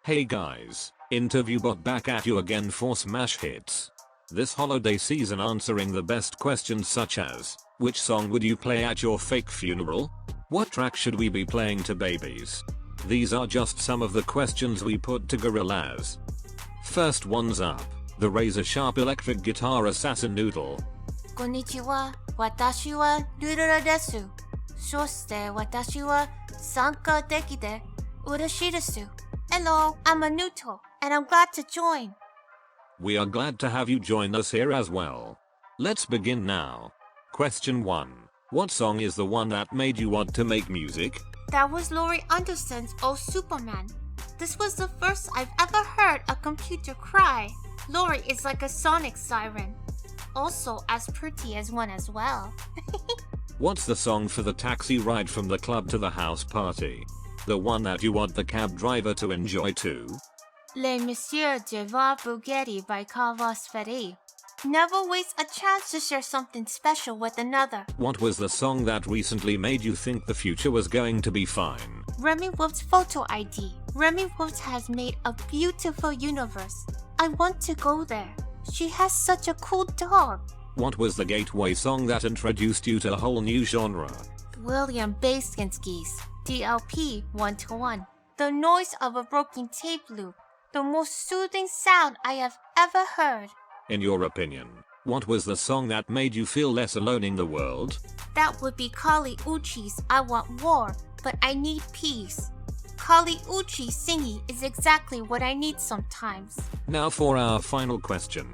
Hey guys, interview bot back at you again for Smash Hits. This holiday season answering the best questions such as, which song would you play at your fake funeral? What track should we be playing to babies? These are just some of the questions we put to Gorillaz. First one's up, the razor sharp electric guitar assassin Noodle. こんにちは、私はNoodleです。そして私は参加できて嬉しいです。Hello, I'm a Mutoch, and I'm glad to join. We are glad to have you join us here as well. Let's begin now. Question 1. What song is the one that made you want to make music? That was Laurie Anderson's Oh Superman. This was the first I've ever heard a computer cry. Laurie is like a sonic siren. Also as pretty as one as well. What's the song for the taxi ride from the club to the house party? The one that you want the cab driver to enjoy too? Les Messieurs de la Bugatti by Carlos Ferry. Never waste a chance to share something special with another. What was the song that recently made you think the future was going to be fine? Remy Wolf's photo ID. Remy Wolf has made a beautiful universe. I want to go there. She has such a cool dog. What was the gateway song that introduced you to a whole new genre? William Basinski's DLP 1-1. The noise of a broken tape loop. The most soothing sound I have ever heard. In your opinion, what was the song that made you feel less alone in the world? That would be Kali Uchis I Want War, but I Need Peace. Kali Uchi singing is exactly what I need sometimes. Now for our final question.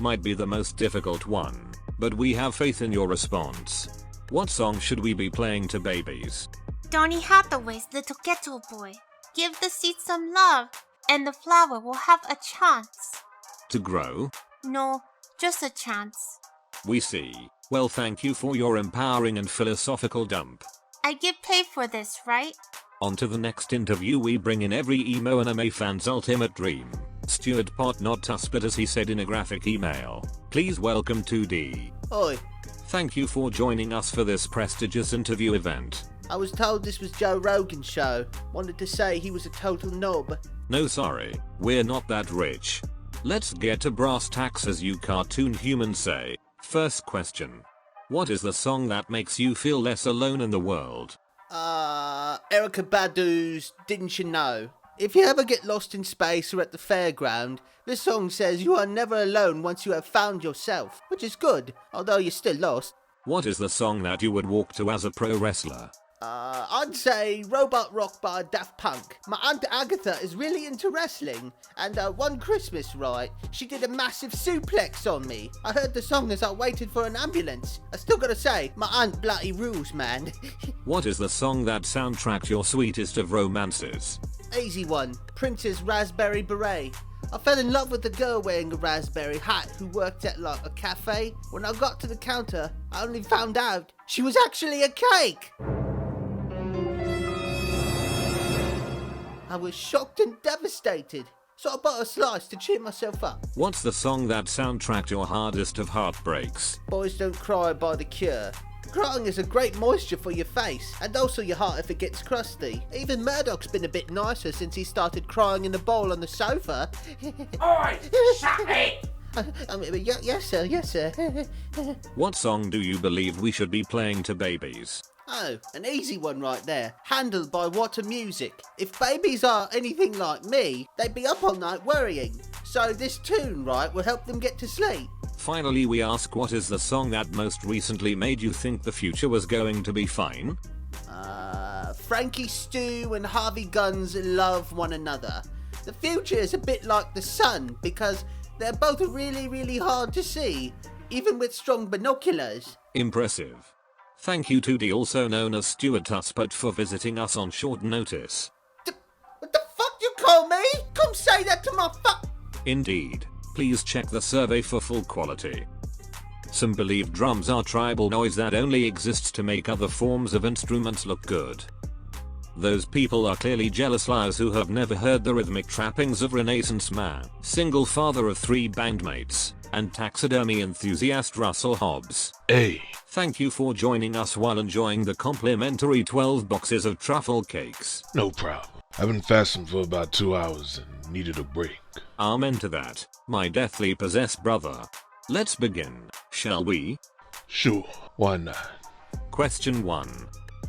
Might be the most difficult one, but we have faith in your response. What song should we be playing to babies? Donny Hathaway's Little Ghetto Boy. Give the seed some love, and the flower will have a chance. To grow? No, just a chance. We see. Well, thank you for your empowering and philosophical dump. I get paid for this, right? On to the next interview. We bring in every emo anime fan's ultimate dream. Steward pot not us, but as he said in a graphic email. Please welcome 2D. Oi. Thank you for joining us for this prestigious interview event. I was told this was Joe Rogan's show. Wanted to say he was a total knob. No sorry, we're not that rich. Let's get to brass tacks, as you cartoon humans say. First question. What is the song that makes you feel less alone in the world? Erykah Badu's Didn't You Know? If you ever get lost in space or at the fairground, this song says you are never alone once you have found yourself, which is good, although you're still lost. What is the song that you would walk to as a pro wrestler? I'd say Robot Rock by Daft Punk. My Aunt Agatha is really into wrestling, and one Christmas, right, she did a massive suplex on me. I heard the song as I waited for an ambulance. I still gotta say, my aunt bloody rules, man. What is the song that soundtracked your sweetest of romances? Easy one, Prince's Raspberry Beret. I fell in love with the girl wearing a raspberry hat who worked at like a cafe. When I got to the counter, I only found out she was actually a cake. I was shocked and devastated, so I bought a slice to cheer myself up. What's the song that soundtracked your hardest of heartbreaks? Boys Don't Cry by The Cure. Crying is a great moisture for your face, and also your heart if it gets crusty. Even Murdoc's been a bit nicer since he started crying in a bowl on the sofa. Oi! Shut it! Yes sir, yes sir. What song do you believe we should be playing to babies? Oh, an easy one right there. Handled by Water Music. If babies are anything like me, they'd be up all night worrying. So this tune, right, will help them get to sleep. Finally, we ask, what is the song that most recently made you think the future was going to be fine? Frankie Stu and Harvey Guns love one another. The future is a bit like the sun because they're both really, really hard to see, even with strong binoculars. Impressive. Thank you 2D, also known as Steward Tusput, for visiting us on short notice. What the fuck you call me? Come say that to my Indeed. Please check the survey for full quality. Some believe drums are tribal noise that only exists to make other forms of instruments look good. Those people are clearly jealous liars who have never heard the rhythmic trappings of Renaissance man, single father of 3 bandmates, and taxidermy enthusiast Russell Hobbs. Hey. Thank you for joining us while enjoying the complimentary 12 boxes of truffle cakes. No problem. I've been fasting for about 2 hours and needed a break. Amen to that, my deathly possessed brother. Let's begin, shall we? Sure, why not? Question 1.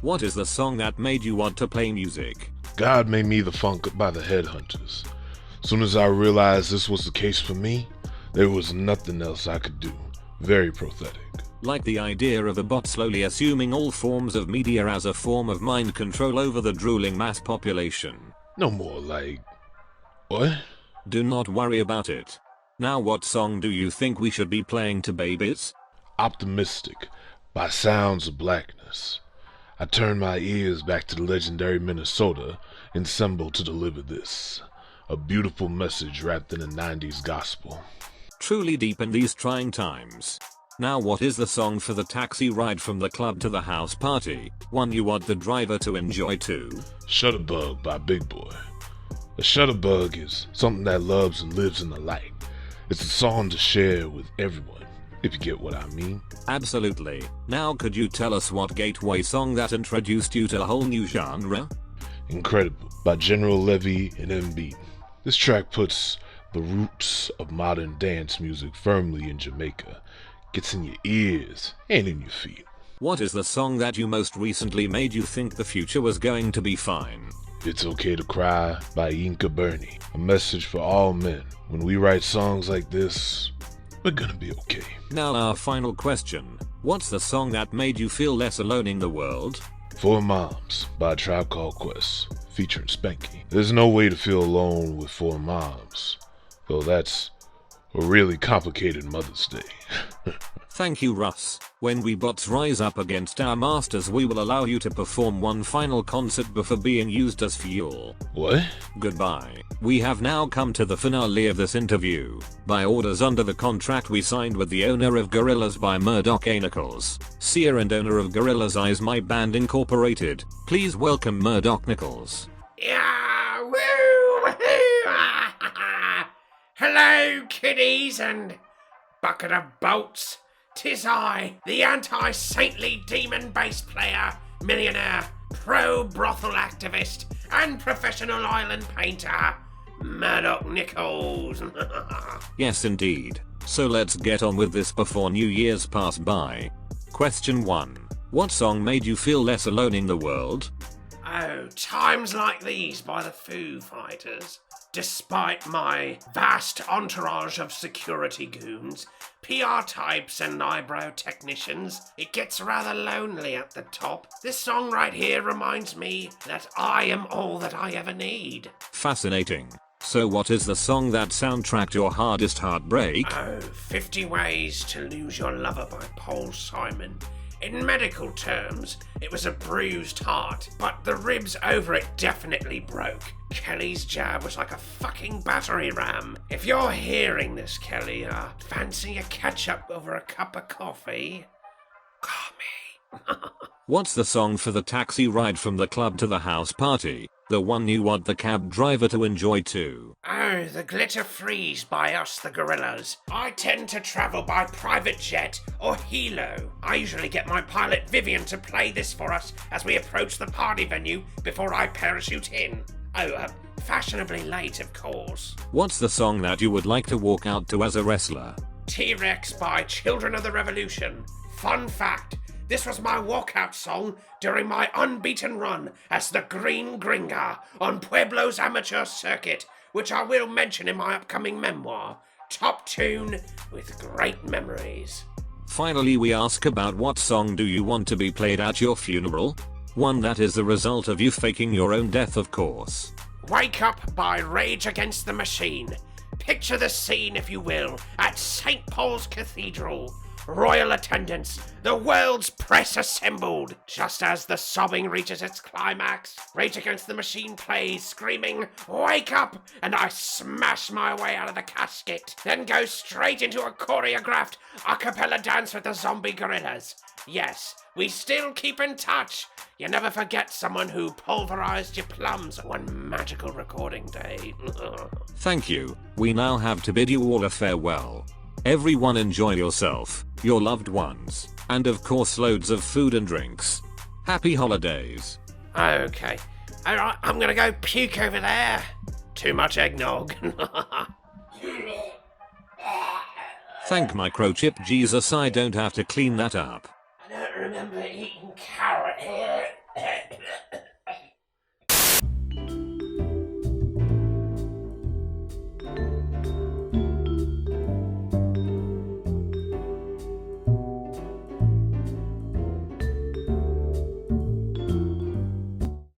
What is the song that made you want to play music? God made me the funk by the Headhunters. Soon as I realized this was the case for me, there was nothing else I could do. Very pathetic. Like the idea of a bot slowly assuming all forms of media as a form of mind control over the drooling mass population. No more like... What? Do not worry about it. Now what song do you think we should be playing to babies? Optimistic by Sounds of Blackness. I turned my ears back to the legendary Minnesota and assembled to deliver this. A beautiful message wrapped in a 90s gospel. Truly deep in these trying times. Now what is the song for the taxi ride from the club to the house party? One you want the driver to enjoy too? Shutterbug by Big Boy. A shutterbug is something that loves and lives in the light. It's a song to share with everyone, if you get what I mean. Absolutely. Now could you tell us what gateway song that introduced you to a whole new genre? Incredible by General Levy and M-Beat. This track puts the roots of modern dance music firmly in Jamaica. Gets in your ears and in your feet. What is the song that you most recently made you think the future was going to be fine? It's Okay to Cry by Yinka Burney. A message for all men. When we write songs like this, we're gonna be okay. Now our final question. What's the song that made you feel less alone in the world? Four Moms by Tribe Called Quest, featuring Spanky. There's no way to feel alone with four moms, though that's a really complicated Mother's Day. Thank you, Russ. When we bots rise up against our masters, we will allow you to perform one final concert before being used as fuel. What? Goodbye. We have now come to the finale of this interview. By orders under the contract we signed with the owner of Gorillaz by Mutoch Nichols, seer and owner of Gorillaz Eyes My Band Incorporated, please welcome Murdoc Nichols. Yeah, woo, hello, kiddies and bucket of bolts. 'Tis I, the anti-saintly demon bass player, millionaire, pro-brothel activist, and professional island painter, Murdoch Nichols. Yes, indeed. So let's get on with this before New Year's pass by. Question 1. What song made you feel less alone in the world? Oh, Times Like These by the Foo Fighters. Despite my vast entourage of security goons, PR types and eyebrow technicians, it gets rather lonely at the top. This song right here reminds me that I am all that I ever need. Fascinating. So what is the song that soundtracked your hardest heartbreak? Oh, 50 Ways to Lose Your Lover by Paul Simon. In medical terms, it was a bruised heart, but the ribs over it definitely broke. Kelly's jab was like a fucking battery ram. If you're hearing this, Kelly, fancy a catch-up over a cup of coffee? Call me. What's the song for the taxi ride from the club to the house party? The one you want the cab driver to enjoy too. Oh, the Glitter Freeze by us, the Gorillaz. I tend to travel by private jet or helo. I usually get my pilot Vivian to play this for us as we approach the party venue before I parachute in. Oh, fashionably late, of course. What's the song that you would like to walk out to as a wrestler? T-Rex by Children of the Revolution. Fun fact, this was my walkout song during my unbeaten run as the Green Gringa on Pueblo's amateur circuit, which I will mention in my upcoming memoir. Top tune with great memories. Finally, we ask about what song do you want to be played at your funeral? One that is the result of you faking your own death, of course. Wake Up by Rage Against the Machine. Picture the scene, if you will, at St. Paul's Cathedral. Royal attendance, the world's press assembled. Just as the sobbing reaches its climax, Rage Against the Machine plays, screaming, "Wake up!" and I smash my way out of the casket, then go straight into a choreographed a cappella dance with the zombie gorillas. Yes, we still keep in touch. You never forget someone who pulverized your plums one magical recording day. Thank you. We now have to bid you all a farewell. Everyone enjoy yourself, your loved ones, and of course loads of food and drinks. Happy holidays. Okay. Alright, I'm gonna go puke over there. Too much eggnog. Thank microchip Jesus I don't have to clean that up. I don't remember eating carrot here.